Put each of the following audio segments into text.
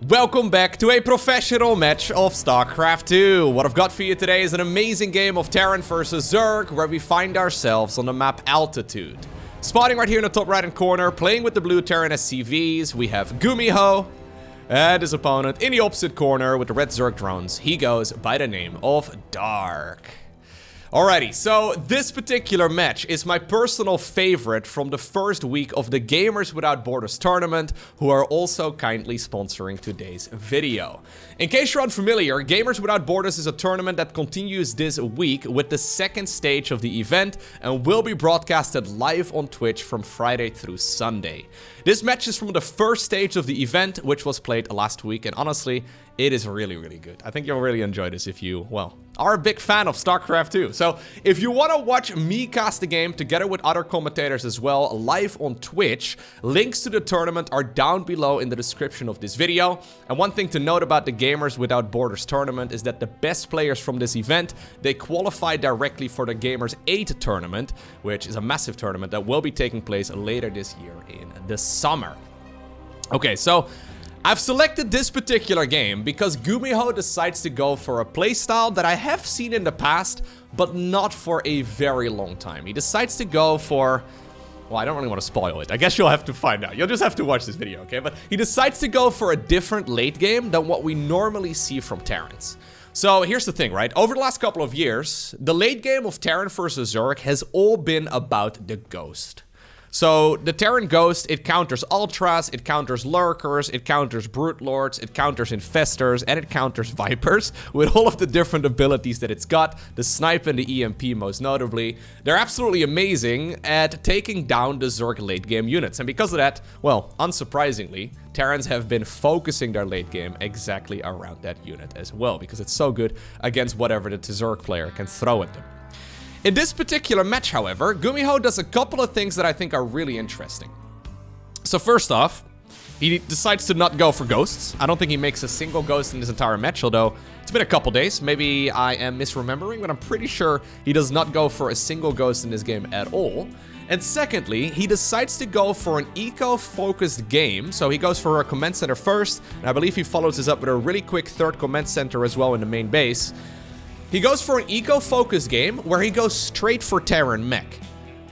Welcome back to a professional match of StarCraft 2. What I've got for you today is an amazing game of Terran versus Zerg, where we find ourselves on the map Altitude. Spotting right here in the top right-hand corner, playing with the blue Terran SCVs, we have GuMiho, and his opponent in the opposite corner with the red Zerg drones. He goes by the name of Dark. Alrighty, so this particular match is my personal favorite from the first week of the Gamers Without Borders tournament, who are also kindly sponsoring today's video. In case you're unfamiliar, Gamers Without Borders is a tournament that continues this week with the second stage of the event and will be broadcasted live on Twitch from Friday through Sunday. This match is from the first stage of the event, which was played last week, and honestly, it is really, really good. I think you'll really enjoy this if you, well, are a big fan of StarCraft 2. So, if you want to watch me cast the game together with other commentators as well, live on Twitch, links to the tournament are down below in the description of this video. And one thing to note about the Gamers Without Borders tournament is that the best players from this event, they qualify directly for the Gamers 8 tournament, which is a massive tournament that will be taking place later this year in the summer. Okay, so I've selected this particular game because GuMiho decides to go for a playstyle that I have seen in the past, but not for a very long time. He decides to go for, well, I don't really want to spoil it. I guess you'll have to find out. You'll just have to watch this video, okay? But he decides to go for a different late game than what we normally see from Terrans. So here's the thing, right? Over the last couple of years, the late game of Terran versus Zerg has all been about the Ghost. So, the Terran Ghost, it counters Ultras, it counters Lurkers, it counters Brute Lords, it counters Infestors, and it counters Vipers, with all of the different abilities that it's got, the Snipe and the EMP most notably. They're absolutely amazing at taking down the Zerg late game units, and because of that, well, unsurprisingly, Terrans have been focusing their late game exactly around that unit as well, because it's so good against whatever the Zerg player can throw at them. In this particular match, however, GuMiho does a couple of things that I think are really interesting. So first off, he decides to not go for ghosts. I don't think he makes a single ghost in this entire match, although it's been a couple days. Maybe I am misremembering, but I'm pretty sure he does not go for a single ghost in this game at all. And secondly, he decides to go for an eco-focused game. So he goes for a command center first, and I believe he follows this up with a really quick third command center as well in the main base. He goes for an eco-focused game where he goes straight for Terran mech.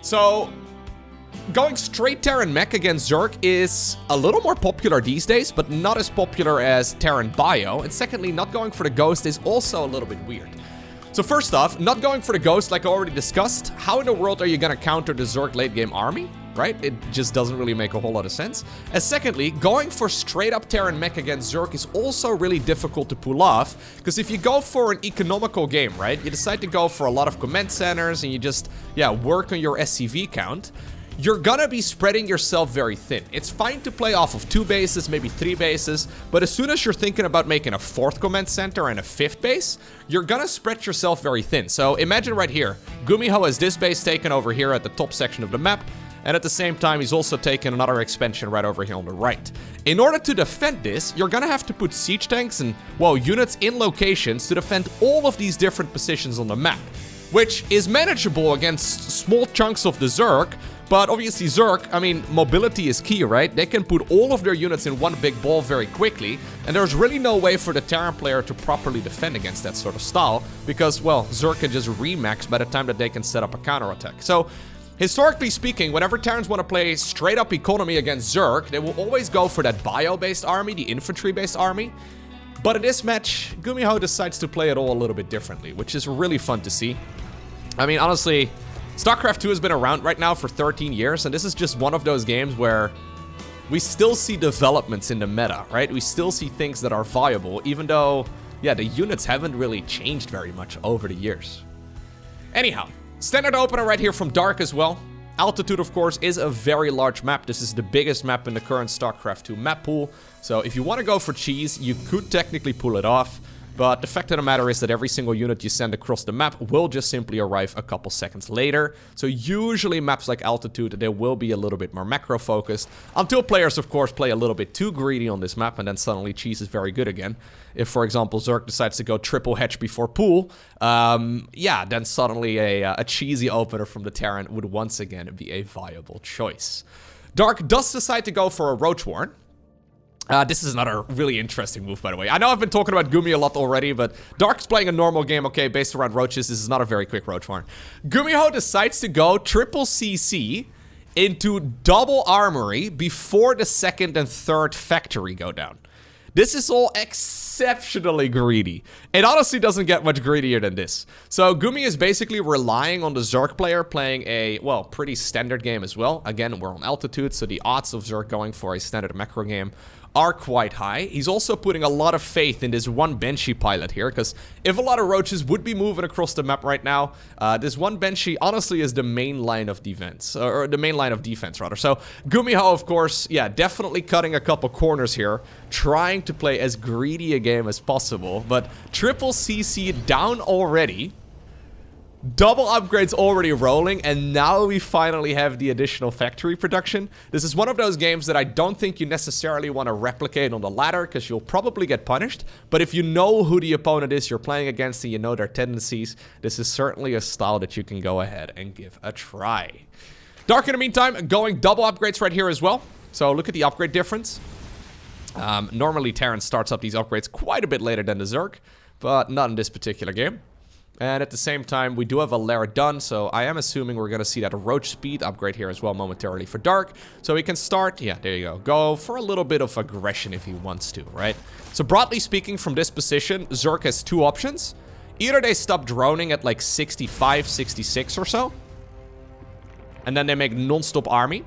So, going straight Terran mech against Zerg is a little more popular these days, but not as popular as Terran bio. And secondly, not going for the Ghost is also a little bit weird. So first off, not going for the Ghost, like I already discussed, how in the world are you going to counter the Zerg late game army? Right? It just doesn't really make a whole lot of sense. And secondly, going for straight up Terran mech against Zerg is also really difficult to pull off, because if you go for an economical game, right, you decide to go for a lot of command centers and you just, work on your SCV count, you're gonna be spreading yourself very thin. It's fine to play off of 2 bases, maybe 3 bases, but as soon as you're thinking about making a 4th command center and a 5th base, you're gonna spread yourself very thin. So imagine right here, GuMiho has this base taken over here at the top section of the map, and at the same time, he's also taken another expansion right over here on the right. In order to defend this, you're gonna have to put siege tanks and, well, units in locations to defend all of these different positions on the map, which is manageable against small chunks of the Zerg, but obviously Zerg, I mean, mobility is key, right? They can put all of their units in one big ball very quickly, and there's really no way for the Terran player to properly defend against that sort of style, because, well, Zerg can just remax by the time that they can set up a counterattack. So, historically speaking, whenever Terrans want to play straight up economy against Zerg, they will always go for that bio-based army, the infantry-based army. But in this match, GuMiho decides to play it all a little bit differently, which is really fun to see. I mean, honestly, StarCraft 2 has been around right now for 13 years, and this is just one of those games where we still see developments in the meta, right? We still see things that are viable, even though, the units haven't really changed very much over the years. Anyhow, standard opener right here from Dark as well. Altitude, of course, is a very large map. This is the biggest map in the current StarCraft 2 map pool. So if you want to go for cheese, you could technically pull it off. But the fact of the matter is that every single unit you send across the map will just simply arrive a couple seconds later. So usually maps like Altitude, they will be a little bit more macro focused, until players, of course, play a little bit too greedy on this map, and then suddenly cheese is very good again. If, for example, Zerg decides to go triple hedge before pool, then suddenly a cheesy opener from the Terran would once again be a viable choice. Dark does decide to go for a Roach Warren. This is another really interesting move, by the way. I know I've been talking about Gumi a lot already, but Dark's playing a normal game, okay, based around roaches. This is not a very quick roach farm. GuMiho decides to go triple CC into double armory before the second and third factory go down. This is all exceptionally greedy. It honestly doesn't get much greedier than this. So Gumi is basically relying on the Zerg player playing a, well, pretty standard game as well. Again, we're on altitude, so the odds of Zerg going for a standard macro game are quite high. He's also putting a lot of faith in this one Banshee pilot here, because if a lot of roaches would be moving across the map right now, this one Banshee honestly is the main line of defense, or the main line of defense rather. So GuMiho, of course, yeah, definitely cutting a couple corners here, trying to play as greedy a game as possible, but triple CC down already. Double upgrades already rolling, and now we finally have the additional factory production. This is one of those games that I don't think you necessarily want to replicate on the ladder, because you'll probably get punished. But if you know who the opponent is you're playing against and you know their tendencies, this is certainly a style that you can go ahead and give a try. Dark, in the meantime, going double upgrades right here as well. So look at the upgrade difference. Normally Terran starts up these upgrades quite a bit later than the Zerg, but not in this particular game. And at the same time, we do have a lair done, so I am assuming we're going to see that roach speed upgrade here as well momentarily for Dark. So he can start, yeah, there you go for a little bit of aggression if he wants to, right? So broadly speaking, from this position, Zerg has two options. Either they stop droning at like 65, 66 or so, and then they make non-stop army.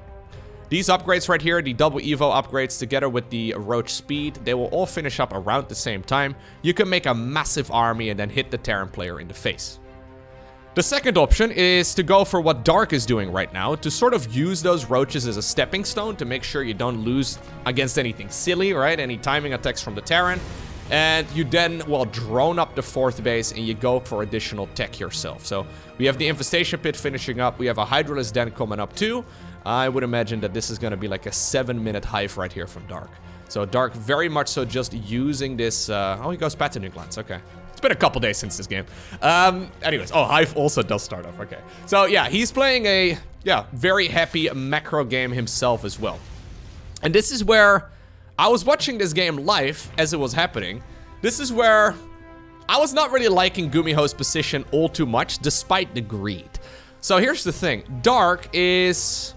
These upgrades right here, the double Evo upgrades together with the roach speed, they will all finish up around the same time. You can make a massive army and then hit the Terran player in the face. The second option is to go for what Dark is doing right now, to sort of use those roaches as a stepping stone to make sure you don't lose against anything silly, right? Any timing attacks from the Terran. And you then, well, drone up the fourth base and you go for additional tech yourself. So we have the infestation pit finishing up. We have a Hydralisk den coming up too. I would imagine that this is going to be like a 7-minute hive right here from Dark. So Dark very much so just using this... oh, he goes back to Nucleans. Okay. It's been a couple days since this game. Anyways, oh, Hive also does start off. Okay. So yeah, he's playing a, yeah, very happy macro game himself as well. And this is where I was watching this game live as it was happening. This is where I was not really liking GuMiho's position all too much, despite the greed. So here's the thing. Dark is...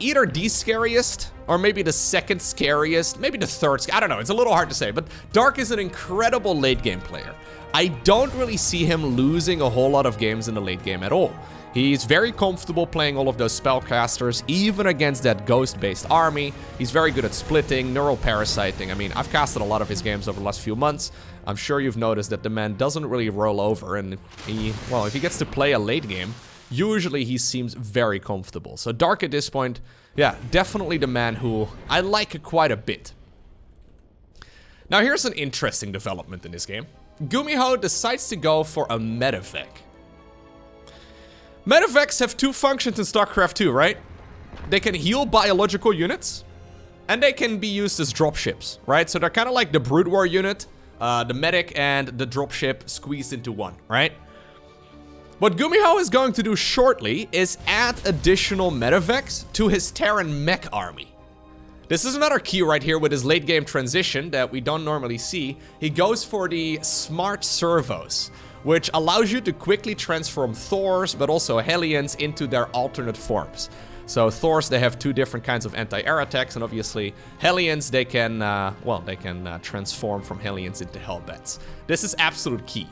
either the scariest, or maybe the second scariest, maybe the third, I don't know, it's a little hard to say, but Dark is an incredible late game player. I don't really see him losing a whole lot of games in the late game at all. He's very comfortable playing all of those spellcasters, even against that ghost-based army. He's very good at splitting, neural parasiting. I mean, I've casted a lot of his games over the last few months. I'm sure you've noticed that the man doesn't really roll over, and if he gets to play a late game, usually he seems very comfortable. So Dark at this point, yeah, definitely the man who I like quite a bit. Now here's an interesting development in this game. GuMiho decides to go for a medevac. Medevacs have two functions in StarCraft 2, right? They can heal biological units, and they can be used as dropships, right? So they're kind of like the Brood War unit, the medic, and the dropship squeezed into one, right? What GuMiho is going to do shortly is add additional medevacs to his Terran mech army. This is another key right here with his late game transition that we don't normally see. He goes for the smart servos, which allows you to quickly transform Thors, but also Hellions into their alternate forms. So Thors, they have two different kinds of anti-air attacks, and obviously Hellions, they can, transform from Hellions into Hellbats. This is absolute key.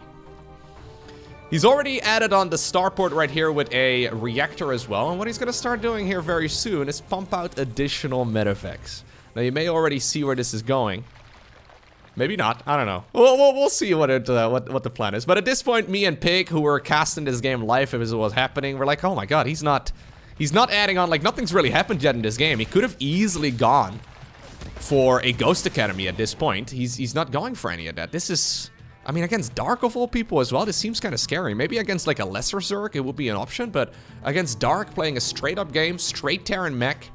He's already added on the starport right here with a reactor as well, and what he's going to start doing here very soon is pump out additional medevacs. Now you may already see where this is going. Maybe not, I don't know. We'll see what the plan is. But at this point, me and Pig, who were casting this game live as it was happening, we're like, oh my god, he's not adding on, like nothing's really happened yet in this game. He could have easily gone for a Ghost Academy at this point. He's not going for any of that. This is... I mean, against Dark of all people as well, this seems kind of scary. Maybe against like a lesser Zerg, it would be an option, but against Dark, playing a straight up game, straight Terran mech,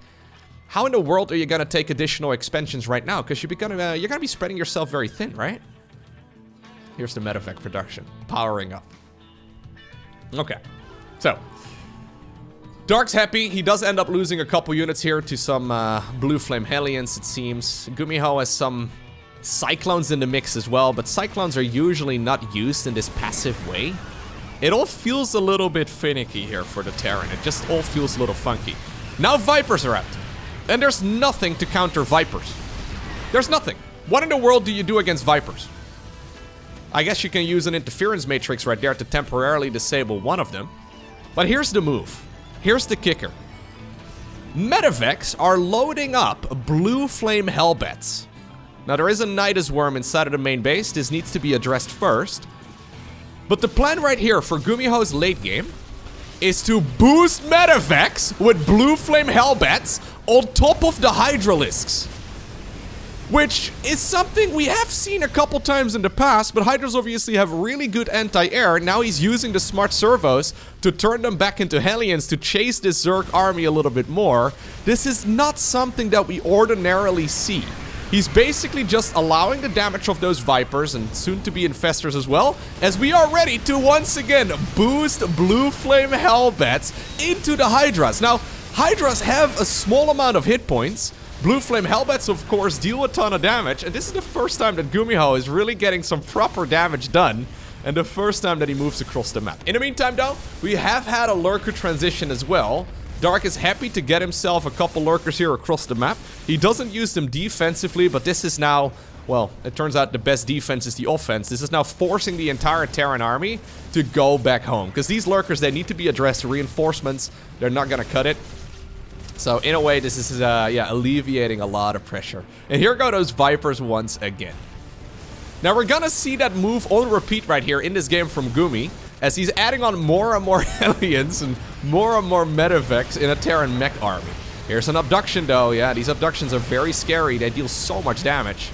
how in the world are you gonna take additional expansions right now? Because you're gonna be spreading yourself very thin, right? Here's the medevac production, powering up. Okay, so Dark's happy. He does end up losing a couple units here to some Blue Flame Hellions, it seems. GuMiho has some Cyclones in the mix as well, but Cyclones are usually not used in this passive way. It all feels a little bit finicky here for the Terran. It just all feels a little funky. Now Vipers are out. And there's nothing to counter Vipers. There's nothing. What in the world do you do against Vipers? I guess you can use an interference matrix right there to temporarily disable one of them. But here's the move. Here's the kicker. Medivacs are loading up Blue Flame Hellbats. Now there is a Nidus Worm inside of the main base. This needs to be addressed first. But the plan right here for GuMiho's late game is to boost Medivacs with Blue Flame Hellbats on top of the Hydralisks. Which is something we have seen a couple times in the past, but Hydras obviously have really good anti-air. Now he's using the smart servos to turn them back into Hellions to chase this Zerg army a little bit more. This is not something that we ordinarily see. He's basically just allowing the damage of those Vipers and soon-to-be Infestors as well, as we are ready to once again boost Blue Flame Hellbats into the Hydras. Now, Hydras have a small amount of hit points. Blue Flame Hellbats, of course, deal a ton of damage, and this is the first time that GuMiho is really getting some proper damage done, and the first time that he moves across the map. In the meantime, though, we have had a Lurker transition as well. Dark is happy to get himself a couple Lurkers here across the map. He doesn't use them defensively, but this is now, well, it turns out the best defense is the offense. This is now forcing the entire Terran army to go back home, because these Lurkers, they need to be addressed. Reinforcements, they're not gonna cut it. So in a way, this is, yeah, alleviating a lot of pressure. And here go those Vipers once again. Now we're gonna see that move on repeat right here in this game from Gumi, as he's adding on more and more Hellions and more Medivacs in a Terran mech army. Here's an abduction though. Yeah, these abductions are very scary. They deal so much damage.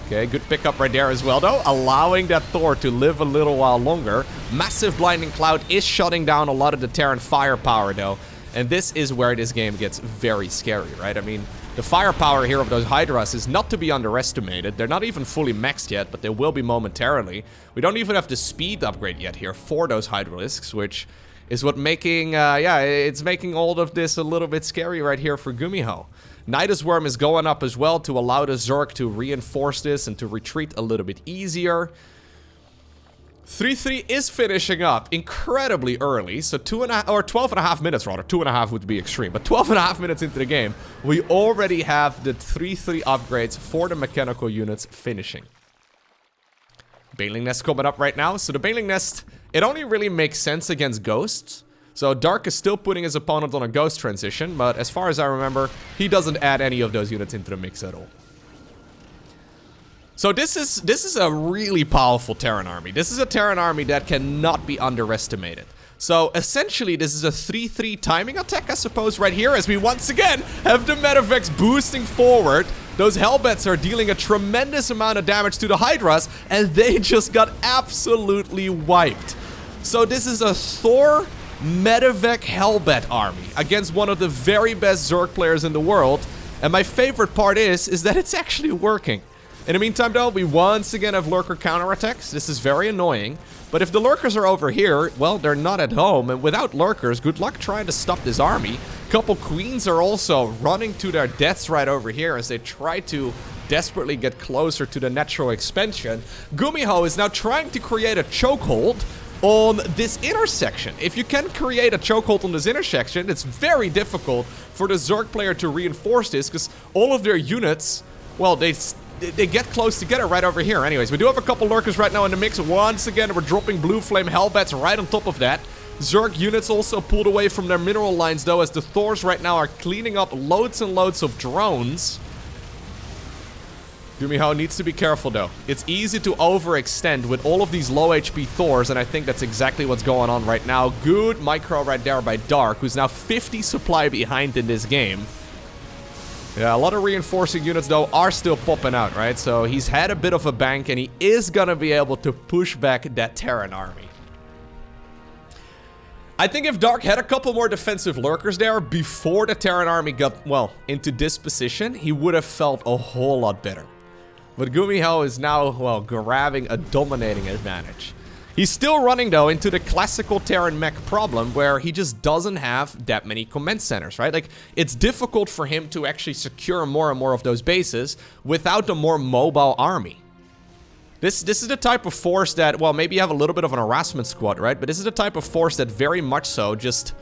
Okay, good pickup right there as well though, allowing that Thor to live a little while longer. Massive Blinding Cloud is shutting down a lot of the Terran firepower though. And this is where this game gets very scary, right? I mean, the firepower here of those Hydras is not to be underestimated. They're not even fully maxed yet, but they will be momentarily. We don't even have the speed upgrade yet here for those Hydralisks, which is what making, yeah, it's making all of this a little bit scary right here for GuMiho. Nidus Worm is going up as well to allow the Zerg to reinforce this and to retreat a little bit easier. 3-3 is finishing up incredibly early, so 12.5 minutes rather. 2.5 would be extreme, but 12.5 minutes into the game, we already have the 3-3 upgrades for the mechanical units finishing. Baneling Nest coming up right now. So the Baneling Nest, it only really makes sense against Ghosts. So Dark is still putting his opponent on a Ghost transition, but as far as I remember, he doesn't add any of those units into the mix at all. So this is a really powerful Terran army. This is a Terran army that cannot be underestimated. So essentially this is a 3-3 timing attack, I suppose, right here, as we once again have the Medivacs boosting forward. Those Hellbats are dealing a tremendous amount of damage to the Hydras, and they just got absolutely wiped. So this is a Thor Medivac Hellbat army against one of the very best Zerg players in the world. And my favorite part is that it's actually working. In the meantime, though, we once again have Lurker counterattacks. This is very annoying. But if the Lurkers are over here, well, they're not at home. And without Lurkers, good luck trying to stop this army. Couple Queens are also running to their deaths right over here as they try to desperately get closer to the natural expansion. GuMiho is now trying to create a chokehold on this intersection. If you can create a chokehold on this intersection, it's very difficult for the Zerg player to reinforce this, because all of their units, well, they get close together right over here. Anyways, we do have a couple Lurkers right now in the mix. Once again, we're dropping Blue Flame Hellbats right on top of that. Zerg units also pulled away from their mineral lines, though, as the Thors right now are cleaning up loads and loads of drones. GuMiho needs to be careful, though. It's easy to overextend with all of these low HP Thors, and I think that's exactly what's going on right now. Good micro right there by Dark, who's now 50 supply behind in this game. Yeah, a lot of reinforcing units, though, are still popping out, right? So he's had a bit of a bank, and he is gonna be able to push back that Terran army. I think if Dark had a couple more defensive Lurkers there before the Terran army got, well, into this position, he would have felt a whole lot better. But GuMiho is now, well, grabbing a dominating advantage. He's still running, though, into the classical Terran mech problem where he just doesn't have that many command centers, right? Like, it's difficult for him to actually secure more and more of those bases without a more mobile army. This is the type of force that, well, maybe you have a little bit of an harassment squad, right? But this is the type of force that very much so just...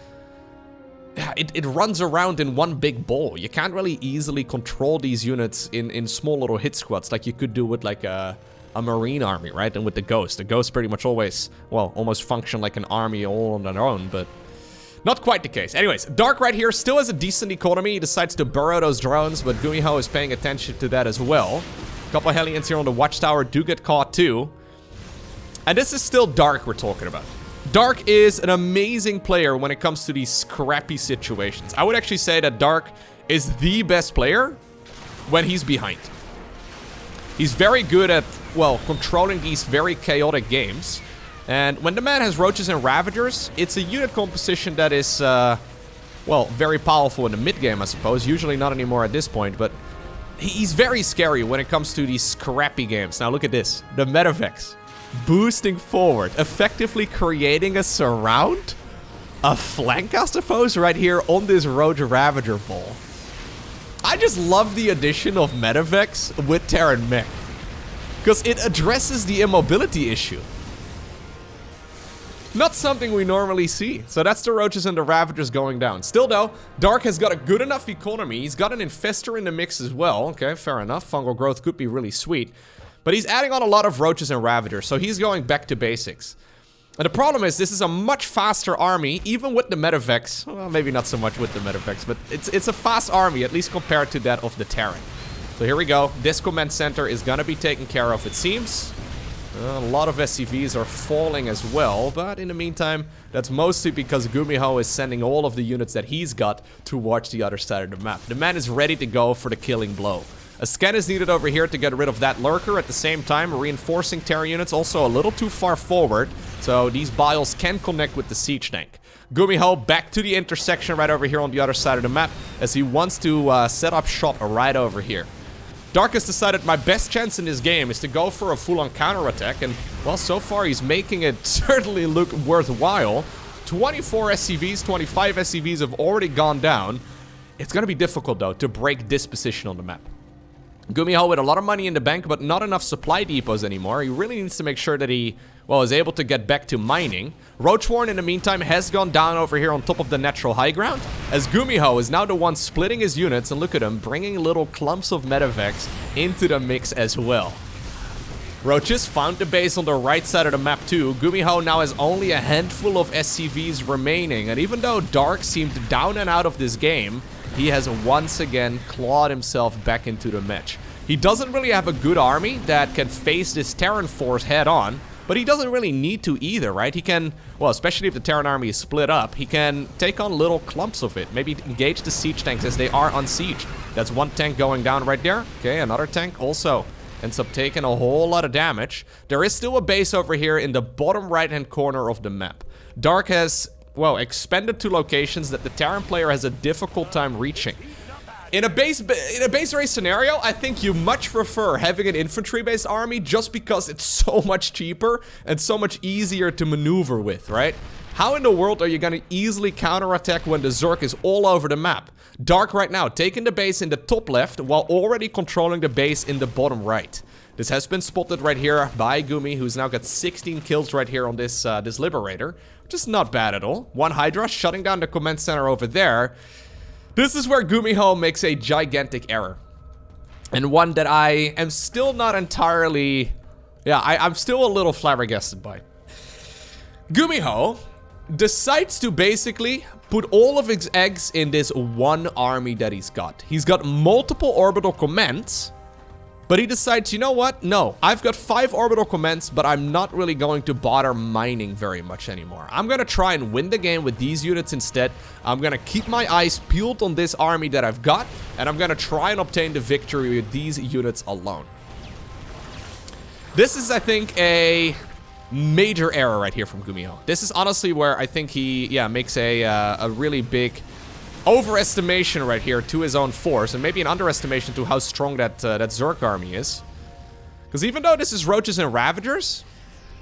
It runs around in one big ball. You can't really easily control these units in small little hit squads like you could do with, like, a marine army, right? And with the Ghost. The Ghost pretty much always, well, almost function like an army all on their own, but not quite the case. Anyways, Dark right here still has a decent economy. He decides to burrow those drones, but GuMiho is paying attention to that as well. A couple of Hellions here on the Watchtower do get caught too. And this is still Dark we're talking about. Dark is an amazing player when it comes to these scrappy situations. I would actually say that Dark is the best player when he's behind. He's very good at, well, controlling these very chaotic games. And when the man has Roaches and Ravagers, it's a unit composition that is, well, very powerful in the mid-game, I suppose. Usually not anymore at this point, but he's very scary when it comes to these scrappy games. Now look at this. The Medevacs. Boosting forward. Effectively creating a surround? A flank, I suppose, right here on this Roach Ravager ball. I just love the addition of Medevacs with Terran mech. Because it addresses the immobility issue. Not something we normally see. So that's the Roaches and the Ravagers going down. Still though, Dark has got a good enough economy. He's got an Infestor in the mix as well. Okay, fair enough. Fungal growth could be really sweet. But he's adding on a lot of Roaches and Ravagers. So he's going back to basics. And the problem is, this is a much faster army, even with the Medevacs. Well, maybe not so much with the Medevacs, but it's a fast army, at least compared to that of the Terran. So here we go. This command center is gonna be taken care of, it seems. A lot of SCVs are falling as well, but in the meantime, that's mostly because GuMiho is sending all of the units that he's got towards the other side of the map. The man is ready to go for the killing blow. A scan is needed over here to get rid of that lurker. At the same time, reinforcing Terran units also a little too far forward, so these biles can connect with the siege tank. GuMiho back to the intersection right over here on the other side of the map, as he wants to set up shop right over here. Dark has decided my best chance in this game is to go for a full-on counterattack, and, well, so far he's making it certainly look worthwhile. 24 SCVs, 25 SCVs have already gone down. It's gonna be difficult, though, to break this position on the map. GuMiho with a lot of money in the bank, but not enough supply depots anymore. He really needs to make sure that he, well, is able to get back to mining. Roachwarren, in the meantime, has gone down over here on top of the natural high ground, as GuMiho is now the one splitting his units, and look at him, bringing little clumps of Medevacs into the mix as well. Roaches found the base on the right side of the map too. GuMiho now has only a handful of SCVs remaining, and even though Dark seemed down and out of this game, he has once again clawed himself back into the match. He doesn't really have a good army that can face this Terran force head on, but he doesn't really need to either, right? He can, well, especially if the Terran army is split up, he can take on little clumps of it. Maybe engage the siege tanks as they are on siege. That's one tank going down right there. Okay, another tank also ends up taking a whole lot of damage. There is still a base over here in the bottom right-hand corner of the map. Dark has, well, expanded to locations that the Terran player has a difficult time reaching. In a base race scenario, I think you much prefer having an infantry-based army just because it's so much cheaper and so much easier to maneuver with, right? How in the world are you gonna easily counterattack when the Zerg is all over the map? Dark right now, taking the base in the top left while already controlling the base in the bottom right. This has been spotted right here by Gumi, who's now got 16 kills right here on this Liberator, which is not bad at all. One Hydra shutting down the command center over there. This is where GuMiho makes a gigantic error. And one that I am still not entirely... Yeah, I'm still a little flabbergasted by. GuMiho decides to basically put all of his eggs in this one army that he's got. He's got multiple orbital commands, but he decides, you know what? No, I've got 5 orbital commands, but I'm not really going to bother mining very much anymore. I'm gonna try and win the game with these units instead. I'm gonna keep my eyes peeled on this army that I've got, and I'm gonna try and obtain the victory with these units alone. This is, I think, a major error right here from GuMiho. This is honestly where I think he, yeah, makes a really big overestimation right here to his own force, and maybe an underestimation to how strong that Zerg army is. Because even though this is Roaches and Ravagers,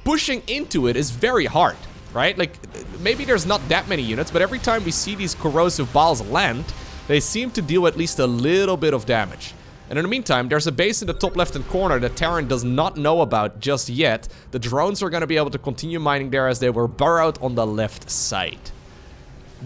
pushing into it is very hard, right? Like, maybe there's not that many units, but every time we see these corrosive balls land, they seem to deal at least a little bit of damage. And in the meantime, there's a base in the top left-hand corner that Terran does not know about just yet. The drones are going to be able to continue mining there as they were burrowed on the left side.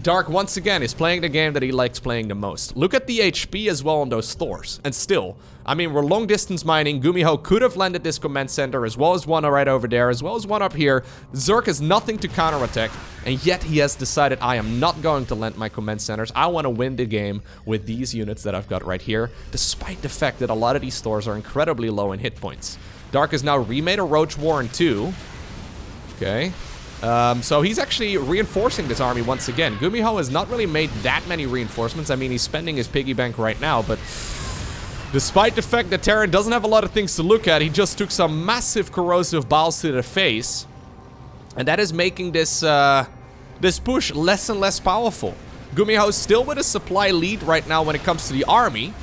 Dark, once again, is playing the game that he likes playing the most. Look at the HP as well on those Thors. And still, I mean, we're long-distance mining. GuMiho could have landed this command center, as well as one right over there, as well as one up here. Zerg has nothing to counterattack, and yet he has decided, I am not going to land my command centers. I want to win the game with these units that I've got right here, despite the fact that a lot of these Thors are incredibly low in hit points. Dark has now remade a Roach Warren too. Okay. So he's actually reinforcing this army once again. GuMiho has not really made that many reinforcements. I mean, he's spending his piggy bank right now, but despite the fact that Terran doesn't have a lot of things to look at, he just took some massive corrosive balls to the face. And that is making this, this push less and less powerful. GuMiho is still with a supply lead right now when it comes to the army,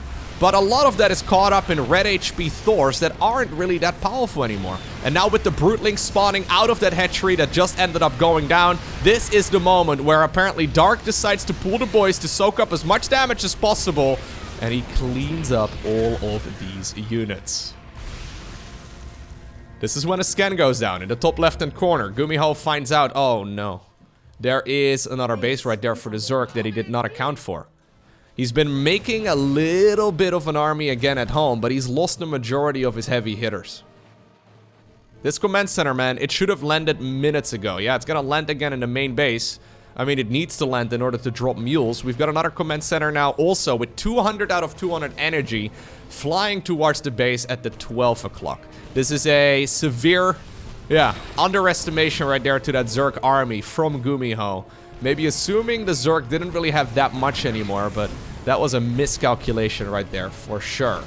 but a lot of that is caught up in red HP Thors that aren't really that powerful anymore. And now with the Brutling spawning out of that hatchery that just ended up going down, this is the moment where apparently Dark decides to pull the boys to soak up as much damage as possible, and he cleans up all of these units. This is when a scan goes down in the top left-hand corner. GuMiho finds out, oh no, there is another base right there for the Zerg that he did not account for. He's been making a little bit of an army again at home, but he's lost the majority of his heavy hitters. This command center, man, it should have landed minutes ago. Yeah, it's gonna land again in the main base. I mean, it needs to land in order to drop mules. We've got another command center now also with 200 out of 200 energy flying towards the base at the 12 o'clock. This is a severe, underestimation right there to that Zerg army from GuMiho. Maybe assuming the Zerg didn't really have that much anymore, but that was a miscalculation right there for sure.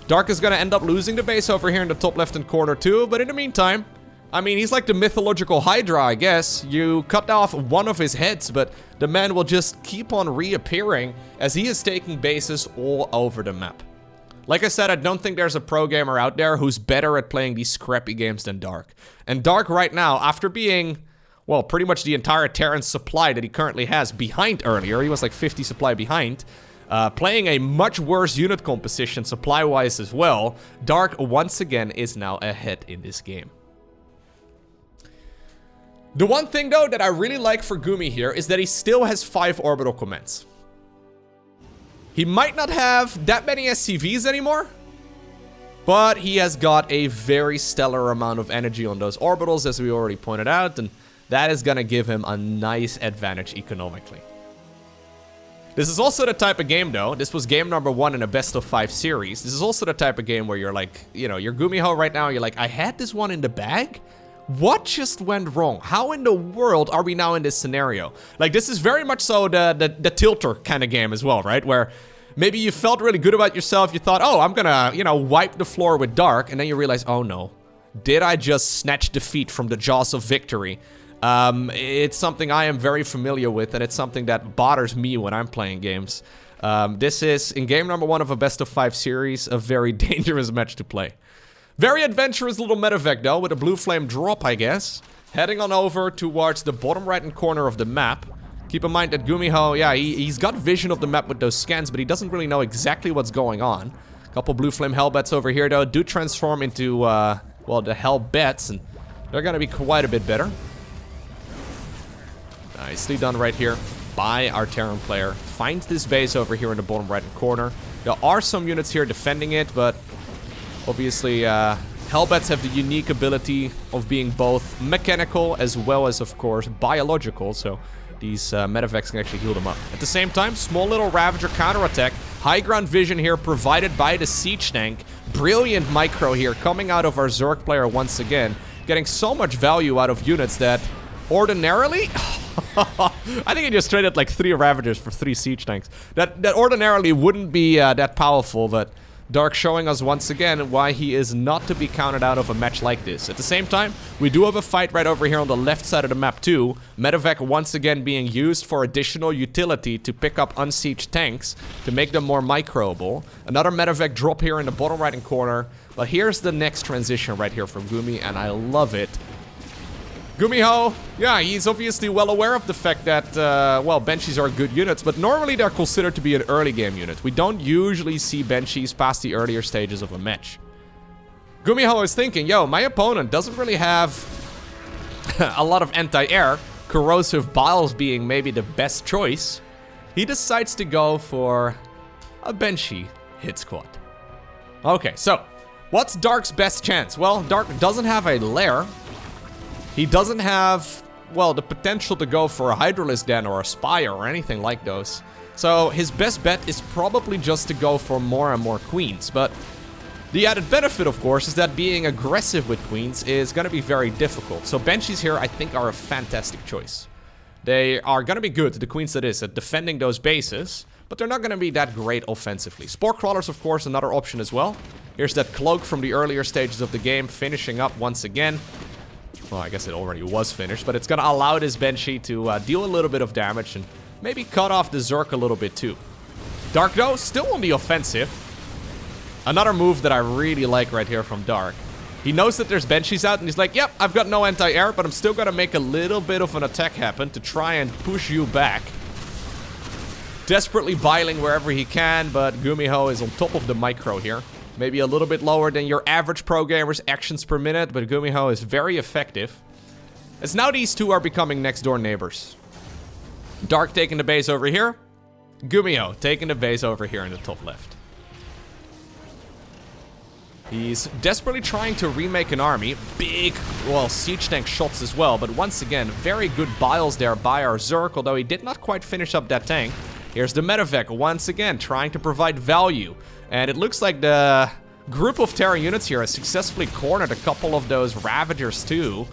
Dark is gonna end up losing the base over here in the top left-hand corner too, but in the meantime, I mean, he's like the mythological Hydra, I guess. You cut off one of his heads, but the man will just keep on reappearing as he is taking bases all over the map. Like I said, I don't think there's a pro gamer out there who's better at playing these scrappy games than Dark. And Dark right now, after being, well, pretty much the entire Terran supply that he currently has behind earlier, he was like 50 supply behind, playing a much worse unit composition supply-wise as well, Dark once again is now ahead in this game. The one thing, though, that I really like for Gumi here is that he still has 5 orbital commands. He might not have that many SCVs anymore, but he has got a very stellar amount of energy on those orbitals, as we already pointed out, and that is going to give him a nice advantage economically. This is also the type of game, though. This was game number 1 in a best of 5 series. This is also the type of game where you're like, you know, you're GuMiho right now, you're like, I had this one in the bag? What just went wrong? How in the world are we now in this scenario? Like, this is very much so the tilter kind of game as well, right? Where maybe you felt really good about yourself. You thought, oh, I'm gonna, you know, wipe the floor with Dark. And then you realize, oh no, did I just snatch defeat from the jaws of victory? It's something I am very familiar with, and it's something that bothers me when I'm playing games. This is, in game number 1 of a best of 5 series, a very dangerous match to play. Very adventurous little medevac, though, with a blue flame drop, I guess. Heading on over towards the bottom right-hand corner of the map. Keep in mind that GuMiho, yeah, he's got vision of the map with those scans, but he doesn't really know exactly what's going on. A couple blue flame hellbats over here, though, do transform into, well, the hellbats, and they're gonna be quite a bit better. Nicely done right here by our Terran player. Finds this base over here in the bottom right-hand corner. There are some units here defending it, but obviously, Hellbats have the unique ability of being both mechanical as well as, of course, biological. So these medevacs can actually heal them up. At the same time, small little Ravager counterattack. High ground vision here provided by the siege tank. Brilliant micro here coming out of our Zerg player once again. Getting so much value out of units that ordinarily... I think he just traded like 3 Ravagers for 3 siege tanks. That ordinarily wouldn't be that powerful, but... Dark showing us once again why he is not to be counted out of a match like this. At the same time, we do have a fight right over here on the left side of the map too. Medevac once again being used for additional utility to pick up unsieged tanks to make them more microable. Another medevac drop here in the bottom right-hand corner. But here's the next transition right here from Gumi, and I love it. GuMiho, yeah, he's obviously well aware of the fact that, well, Banshees are good units, but normally they're considered to be an early game unit. We don't usually see Banshees past the earlier stages of a match. GuMiho is thinking, yo, my opponent doesn't really have a lot of anti-air, corrosive biles being maybe the best choice. He decides to go for a Banshee hit squad. Okay, so what's Dark's best chance? Well, Dark doesn't have a lair. He doesn't have, well, the potential to go for a Hydralisk Den or a Spire or anything like those. So his best bet is probably just to go for more and more queens. But the added benefit, of course, is that being aggressive with queens is going to be very difficult. So Banshees here, I think, are a fantastic choice. They are going to be good, the queens that is, at defending those bases. But they're not going to be that great offensively. Spore Crawlers, of course, another option as well. Here's that Cloak from the earlier stages of the game, finishing up once again. Well, I guess it already was finished, but it's going to allow this Banshee to deal a little bit of damage and maybe cut off the Zerg a little bit too. Dark, though, still on the offensive. Another move that I really like right here from Dark. He knows that there's Banshees out, and he's like, yep, I've got no anti-air, but I'm still going to make a little bit of an attack happen to try and push you back. Desperately biling wherever he can, but GuMiho is on top of the micro here. Maybe a little bit lower than your average pro gamer's actions per minute, but GuMiho is very effective. As now these two are becoming next door neighbors. Dark taking the base over here. GuMiho taking the base over here in the top left. He's desperately trying to remake an army. Big, well, siege tank shots as well, but once again, very good biles there by our Zerg, although he did not quite finish up that tank. Here's the Medevac once again, trying to provide value. And it looks like the group of Terran units here has successfully cornered a couple of those Ravagers too.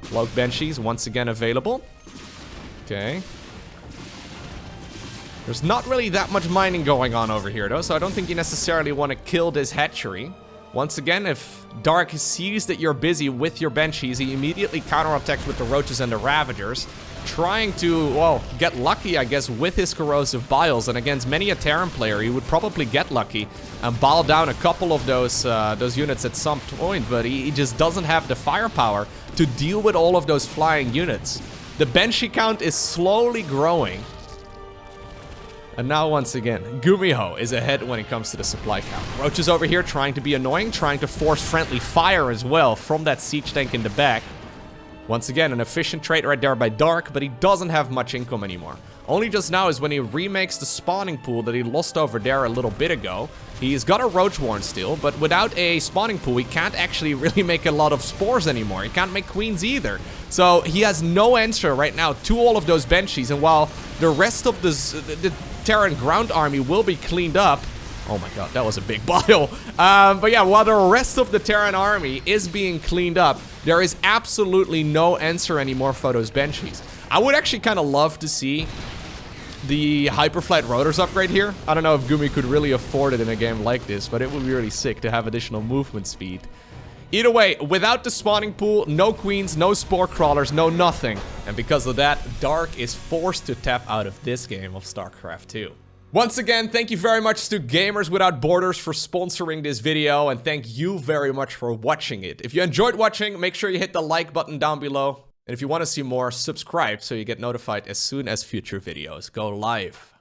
Cloak Banshees once again available. Okay. There's not really that much mining going on over here though, so I don't think you necessarily want to kill this hatchery. Once again, if Dark sees that you're busy with your Banshees, he immediately counterattacks with the Roaches and the Ravagers, trying to, well, get lucky, I guess, with his corrosive biles. And against many a Terran player, he would probably get lucky and bile down a couple of those units at some point, but he just doesn't have the firepower to deal with all of those flying units. The Banshee count is slowly growing. And now, once again, GuMiho is ahead when it comes to the supply count. Roach is over here trying to be annoying, trying to force friendly fire as well from that siege tank in the back. Once again, an efficient trade right there by Dark, but he doesn't have much income anymore. Only just now is when he remakes the spawning pool that he lost over there a little bit ago. He's got a Roach Warren still, but without a spawning pool, he can't actually really make a lot of spores anymore. He can't make queens either. So he has no answer right now to all of those Banshees, and while the rest of the Terran ground army will be cleaned up. Oh my god, that was a big bile. But yeah, while the rest of the Terran army is being cleaned up, there is absolutely no answer anymore for those Banshees. I would actually kind of love to see the Hyperflight Rotors upgrade here. I don't know if Gumi could really afford it in a game like this, but it would be really sick to have additional movement speed. Either way, without the spawning pool, no queens, no spore crawlers, no nothing. And because of that, Dark is forced to tap out of this game of StarCraft 2. Once again, thank you very much to Gamers Without Borders for sponsoring this video, and thank you very much for watching it. If you enjoyed watching, make sure you hit the like button down below. And if you want to see more, subscribe so you get notified as soon as future videos go live.